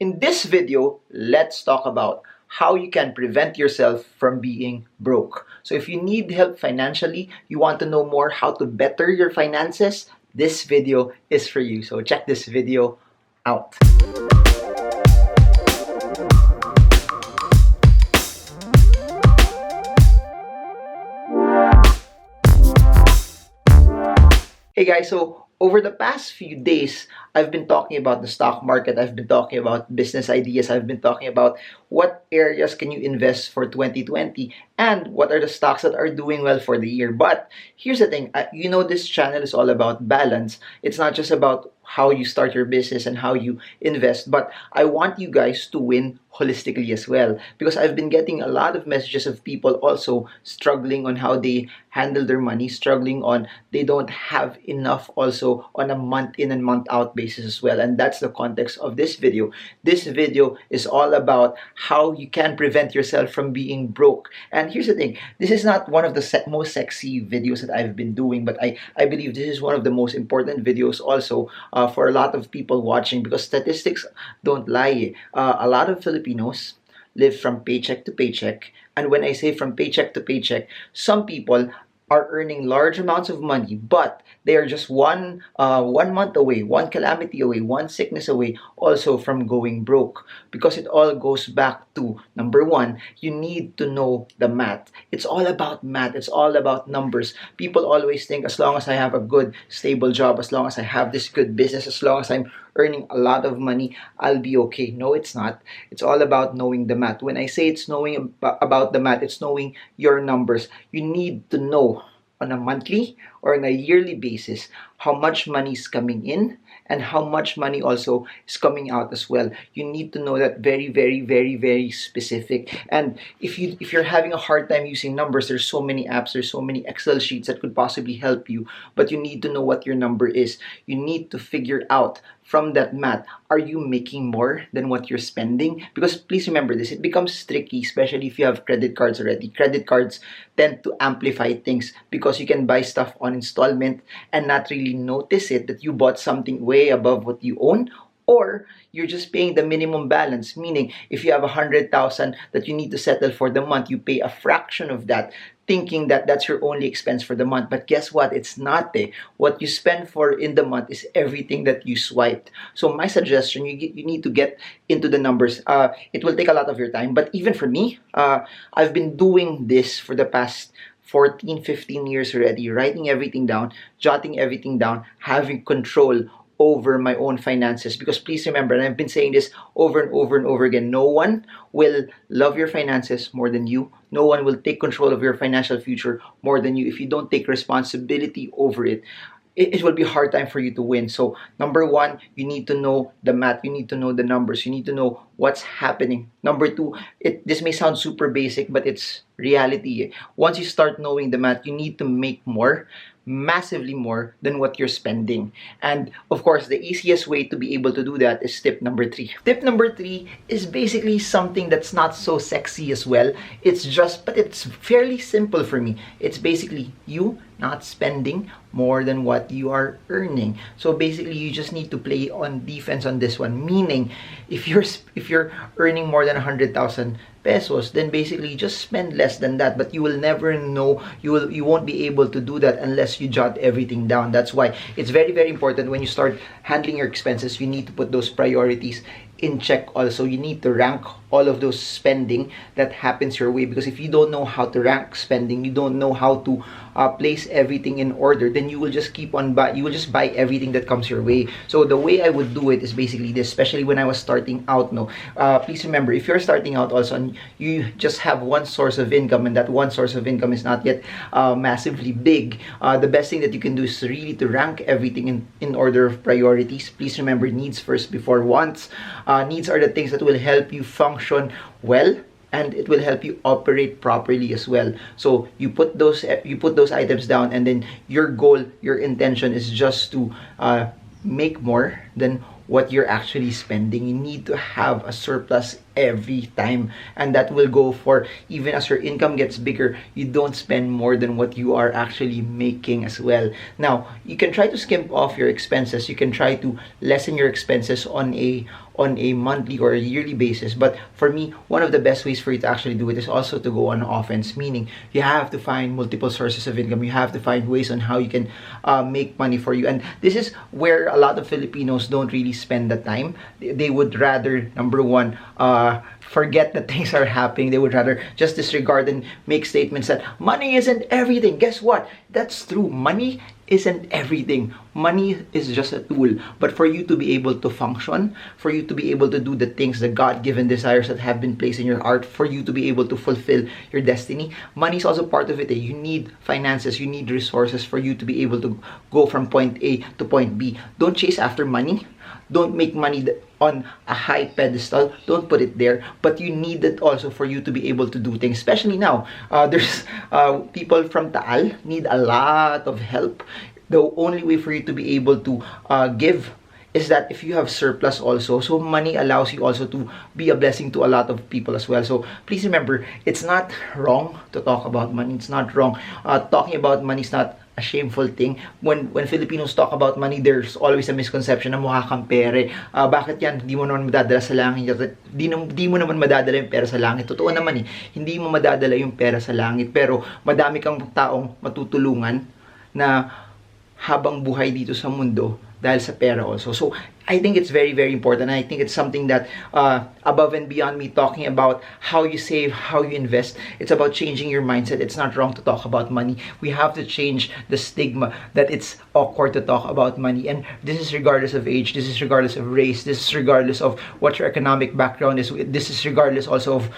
In this video, let's talk about how you can prevent yourself from being broke. So if you need help financially, you want to know more how to better your finances, this video is for you. So check this video out. Hey guys, so over the past few days, I've been talking about the stock market, I've been talking about business ideas, I've been talking about what areas can you invest for 2020 and what are the stocks that are doing well for the year. But here's the thing, this channel is all about balance. It's not just about how you start your business and how you invest, but I want you guys to win holistically as well, because I've been getting a lot of messages of people also struggling on how they handle their money, struggling on they don't have enough also on a month in and month out basis as well. And that's the context of this video. This video is all about how you can prevent yourself from being broke. And here's the thing, this is not one of the most sexy videos that I've been doing, but I believe this is one of the most important videos also for a lot of people watching, because statistics don't lie. A lot of Filipinos live from paycheck to paycheck, and when I say from paycheck to paycheck, some people are earning large amounts of money, but they are just one month away, one calamity away, one sickness away also from going broke. Because it all goes back to, number one, you need to know the math. It's all about math. It's all about numbers. People always think as long as I have a good, stable job, as long as I have this good business, as long as I'm earning a lot of money, I'll be okay. No, it's not. It's all about knowing the math. When I say it's knowing about the math, it's knowing your numbers. You need to know on a monthly or on a yearly basis how much money is coming in and how much money also is coming out as well. You need to know that very, very, very, very specific. And if you're having a hard time using numbers, there's so many apps, there's so many Excel sheets that could possibly help you, but you need to know what your number is. You need to figure out from that math, are you making more than what you're spending? Because please remember this, it becomes tricky, especially if you have credit cards already. Credit cards tend to amplify things because you can buy stuff on installment and not really notice it that you bought something way above what you own, or you're just paying the minimum balance, meaning if you have 100,000 that you need to settle for the month, you pay a fraction of that, thinking that that's your only expense for the month. But guess what? It's not. What you spend for in the month is everything that you swiped. So my suggestion, you need to get into the numbers. It will take a lot of your time, but even for me, I've been doing this for the past 14, 15 years already, writing everything down, jotting everything down, having control over my own finances. Because please remember, and I've been saying this over and over and over again, no one will love your finances more than you. No one will take control of your financial future more than you. If you don't take responsibility over it, it will be a hard time for you to win. So number one, you need to know the math. You need to know the numbers. You need to know what's happening. Number two, this may sound super basic, but it's reality. Once you start knowing the math, you need to make more, massively more than what you're spending. And of course, the easiest way to be able to do that is tip number three. Tip number three is basically something that's not so sexy as well. But it's fairly simple for me. It's basically you not spending more than what you are earning. So basically, you just need to play on defense on this one. Meaning, if you're earning more than 100,000 pesos, then basically just spend less than that. But you will never know. You won't be able to do that unless you jot everything down. That's why it's very, very important when you start handling your expenses. You need to put those priorities in check also. You need to rank all of those spending that happens your way, because if you don't know how to rank spending, you don't know how to place everything in order, then you will just keep on you will just buy everything that comes your way. So the way I would do it is basically this, especially when I was starting out. Please remember, if you're starting out also and you just have one source of income, and that one source of income is not yet massively big, the best thing that you can do is really to rank everything in order of priorities. Please remember, needs first before wants. Needs are the things that will help you function well, and it will help you operate properly as well. So you put those items down, and then your goal, your intention is just to make more than what you're actually spending. You need to have a surplus every time, and that will go for even as your income gets bigger, you don't spend more than what you are actually making as well. Now, you can try to skimp off your expenses. You can try to lessen your expenses on a monthly or a yearly basis. But for me, one of the best ways for you to actually do it is also to go on offense, meaning you have to find multiple sources of income. You have to find ways on how you can make money for you. And this is where a lot of Filipinos don't really spend the time. They would rather, number one, forget that things are happening. They would rather just disregard and make statements that money isn't everything. Guess what? That's true. Money isn't everything. Money is just a tool. But for you to be able to function, for you to be able to do the things, the God-given desires that have been placed in your heart, for you to be able to fulfill your destiny, money is also part of it. You need finances, you need resources for you to be able to go from point A to point B. Don't chase after money. Don't make money on a high pedestal. Don't put it there. But you need it also for you to be able to do things. Especially now, there's people from Taal need a lot of help. The only way for you to be able to give is that if you have surplus also. So money allows you also to be a blessing to a lot of people as well. So please remember, it's not wrong to talk about money. It's not wrong. Talking about money is not a shameful thing. When Filipinos talk about money, there's always a misconception na mukha kang pere. Bakit yan? Di mo naman madadala sa langit. Di mo naman madadala yung pera sa langit. Totoo naman hindi mo madadala yung pera sa langit. Pero madami kang taong matutulungan na habang buhay dito sa mundo dahil sa pera also. So, I think it's very, very important. I think it's something that above and beyond me talking about how you save, how you invest, it's about changing your mindset. It's not wrong to talk about money. We have to change the stigma that it's awkward to talk about money. And this is regardless of age, this is regardless of race, this is regardless of what your economic background is, this is regardless also of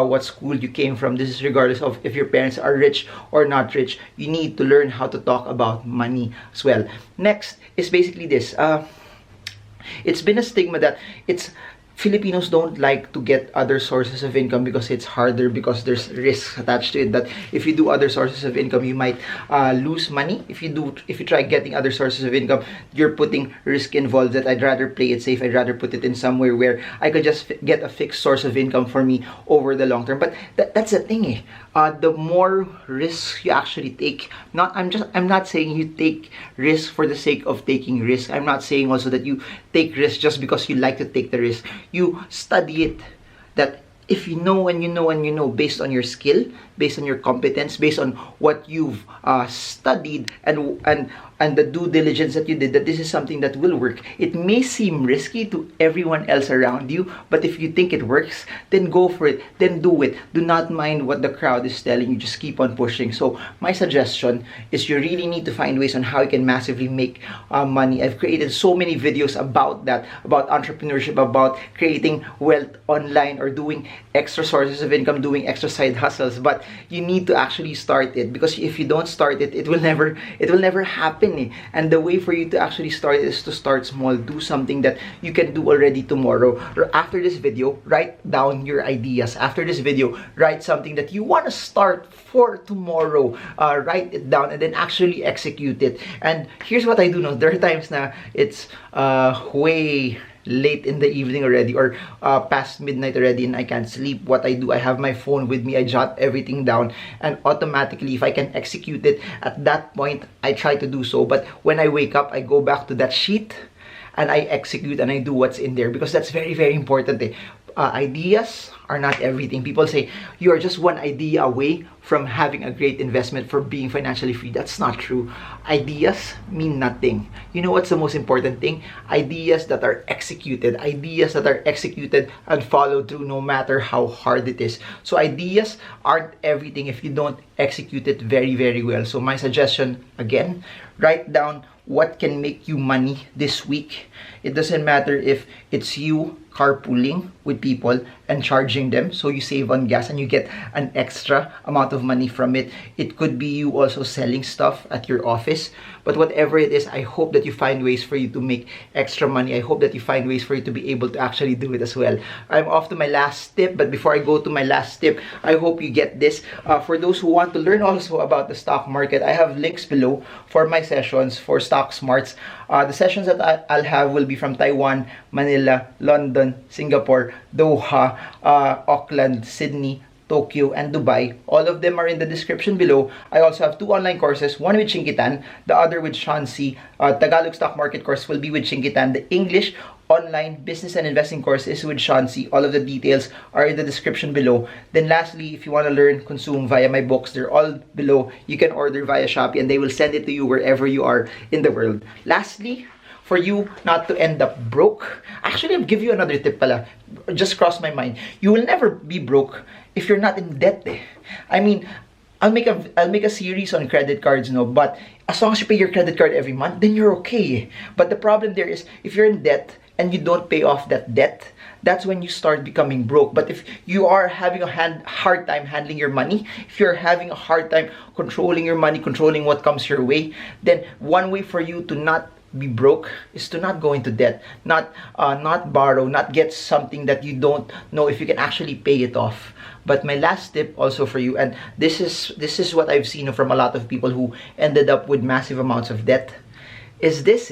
what school you came from, this is regardless of if your parents are rich or not rich. You need to learn how to talk about money as well. Next is basically this. It's been a stigma that Filipinos don't like to get other sources of income because it's harder, because there's risks attached to it, that if you do other sources of income you might lose money. If you try getting other sources of income, you're putting risk involved. That I'd rather play it safe. I'd rather put it in somewhere where I could just get a fixed source of income for me over the long term. But that's the thing, the more risks you actually take, I'm not saying you take risk for the sake of taking risk. I'm not saying also that you take risk just because you like to take the risk. You study it, that if you know and you know and you know, based on your skill, based on your competence, based on what you've studied and the due diligence that you did, that this is something that will work. It may seem risky to everyone else around you, but if you think it works, then go for it, then do it. Do not mind what the crowd is telling you, just keep on pushing. So my suggestion is you really need to find ways on how you can massively make money. I've created so many videos about that, about entrepreneurship, about creating wealth online or doing extra sources of income, doing extra side hustles. But you need to actually start it, because if you don't start it, it will never happen. And the way for you to actually start is to start small. Do something that you can do already tomorrow. Or after this video, write down your ideas. After this video, write something that you want to start for tomorrow. Write it down and then actually execute it. And here's what I do know. There are times na it's way late in the evening already, or past midnight already, and I can't sleep. What I do, I have my phone with me, I jot everything down, and automatically, if I can execute it at that point, I try to do so. But when I wake up, I go back to that sheet and I execute and I do what's in there, because that's very, very important. Ideas are not everything. People say you are just one idea away from having a great investment, for being financially free. That's not true. Ideas mean nothing. You know what's the most important thing? Ideas that are executed. Ideas that are executed and followed through, no matter how hard it is. So ideas aren't everything if you don't execute it very, very well. So my suggestion, again, write down what can make you money this week. It doesn't matter if it's you carpooling with people and charging them, so you save on gas and you get an extra amount of money from it. It could be you also selling stuff at your office. But whatever it is, I hope that you find ways for you to make extra money. I hope that you find ways for you to be able to actually do it as well. I'm off to my last tip, but before I go to my last tip, I hope you get this. For those who want to learn also about the stock market, I have links below for my sessions for Stock Smarts. The sessions that I'll have will be from Taiwan, Manila, London, Singapore, Doha, Auckland, Sydney, Tokyo, and Dubai. All of them are in the description below. I also have 2 online courses, one with Chinkitan, the other with Shansi. Tagalog stock market course will be with Chinkitan. The English online business and investing course is with Shansi. All of the details are in the description below. Then lastly, if you want to learn, consume via my books, they're all below. You can order via Shopee and they will send it to you wherever you are in the world. Lastly, for you not to end up broke. Actually, I'll give you another tip pala. Just crossed my mind. You will never be broke if you're not in debt. I mean, I'll make a series on credit cards, no, but as long as you pay your credit card every month, then you're okay. But the problem there is if you're in debt and you don't pay off that debt, that's when you start becoming broke. But if you are having a hard time handling your money, if you're having a hard time controlling your money, controlling what comes your way, then one way for you to not be broke is to not go into debt, not borrow, not get something that you don't know if you can actually pay it off. But my last tip also for you, and this is what I've seen from a lot of people who ended up with massive amounts of debt, is this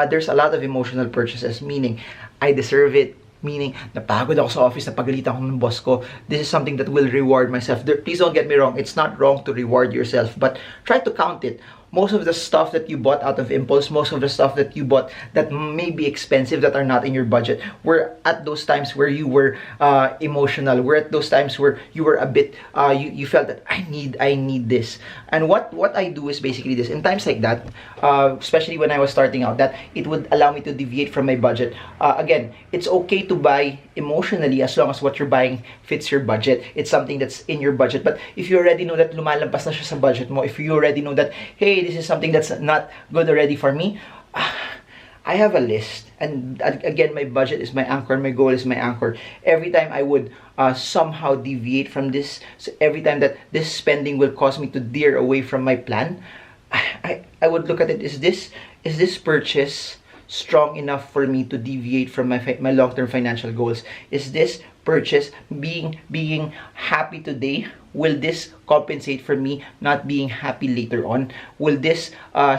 there's a lot of emotional purchases, meaning I deserve it, meaning napagod ako sa office, napagalitan ako ng boss ko. This is something that will reward myself. Please don't get me wrong, it's not wrong to reward yourself, but try to count it. Most of the stuff that you bought out of impulse, most of the stuff that you bought that may be expensive, that are not in your budget, were at those times where you were emotional. Were at those times where you were a bit, you felt that I need this. And what I do is basically this. In times like that, especially when I was starting out, that it would allow me to deviate from my budget. Again, it's okay to buy emotionally as long as what you're buying fits your budget. It's something that's in your budget. But if you already know that lumalampas na siya sa budget mo, if you already know that, hey, this is something that's not good already for me, I have a list. And again, my budget is my anchor, my goal is my anchor. Every time I would somehow deviate from this, so every time that this spending will cause me to veer away from my plan, I would look at it, is this purchase strong enough for me to deviate from my long-term financial goals? Is this purchase being happy today? Will this compensate for me not being happy later on? Will this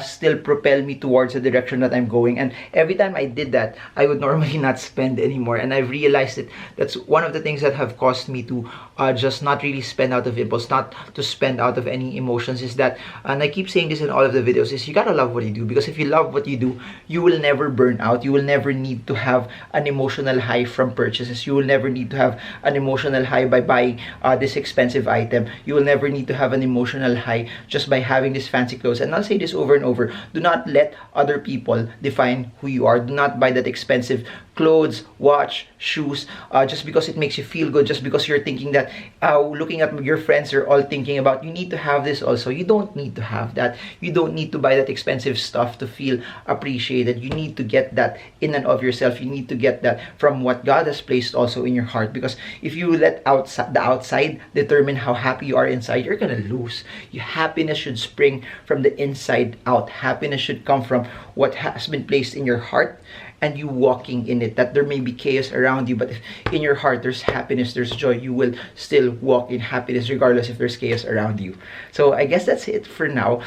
still propel me towards the direction that I'm going? And every time I did that, I would normally not spend anymore. And I've realized that that's one of the things that have caused me to just not really spend out of impulse, not to spend out of any emotions, is that, and I keep saying this in all of the videos, is you gotta love what you do. Because if you love what you do, you will never burn out. You will never need to have an emotional high from purchases. You will never need to have an emotional high by buying this expensive item. You will never need to have an emotional high just by having this fancy clothes. And I'll say this over and over, do not let other people define who you are. Do not buy that expensive clothes, watch, shoes, just because it makes you feel good, just because you're thinking that, looking at your friends are all thinking about, you need to have this also. You don't need to have that. You don't need to buy that expensive stuff to feel appreciated. You need to get that in and of yourself. You need to get that from what God has placed also in your heart. Because if you let the outside determine how happy you are inside, you're gonna lose. Your happiness should spring from the inside out. Happiness should come from what has been placed in your heart and you walking in it. That there may be chaos around you, but if in your heart there's happiness, there's joy, you will still walk in happiness regardless if there's chaos around you. So I guess that's it for now.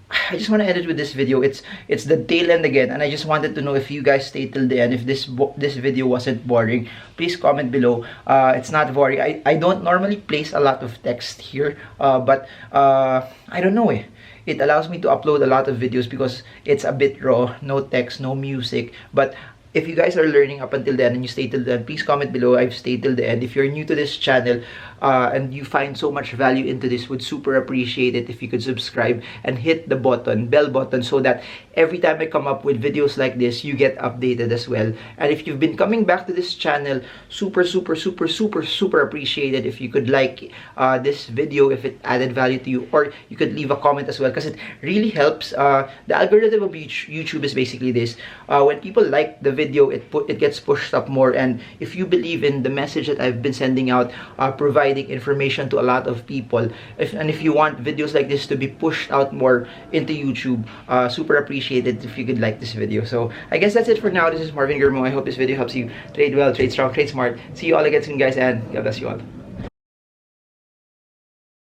I just want to end it with this video. It's the tail end again, and I just wanted to know if you guys stayed till the end, if this video wasn't boring. Please comment below. It's not boring. I don't normally place a lot of text here, but I don't know it allows me to upload a lot of videos because it's a bit raw, no text, no music. But if you guys are learning up until then and you stay till then, please comment below. I've stayed till the end. If you're new to this channel and you find so much value into this, would super appreciate it if you could subscribe and hit the bell button, so that every time I come up with videos like this, you get updated as well. And if you've been coming back to this channel, super appreciate it if you could like this video, if it added value to you, or you could leave a comment as well, because it really helps. The algorithm of YouTube is basically this: when people like the video, it gets pushed up more. And if you believe in the message that I've been sending out, providing information to a lot of people, if you want videos like this to be pushed out more into YouTube, super appreciate it if you could like this video. So I guess that's it for now. This is Marvin Germo. I hope this video helps you trade well, trade strong, trade smart. See you all again soon, guys, and God bless you all.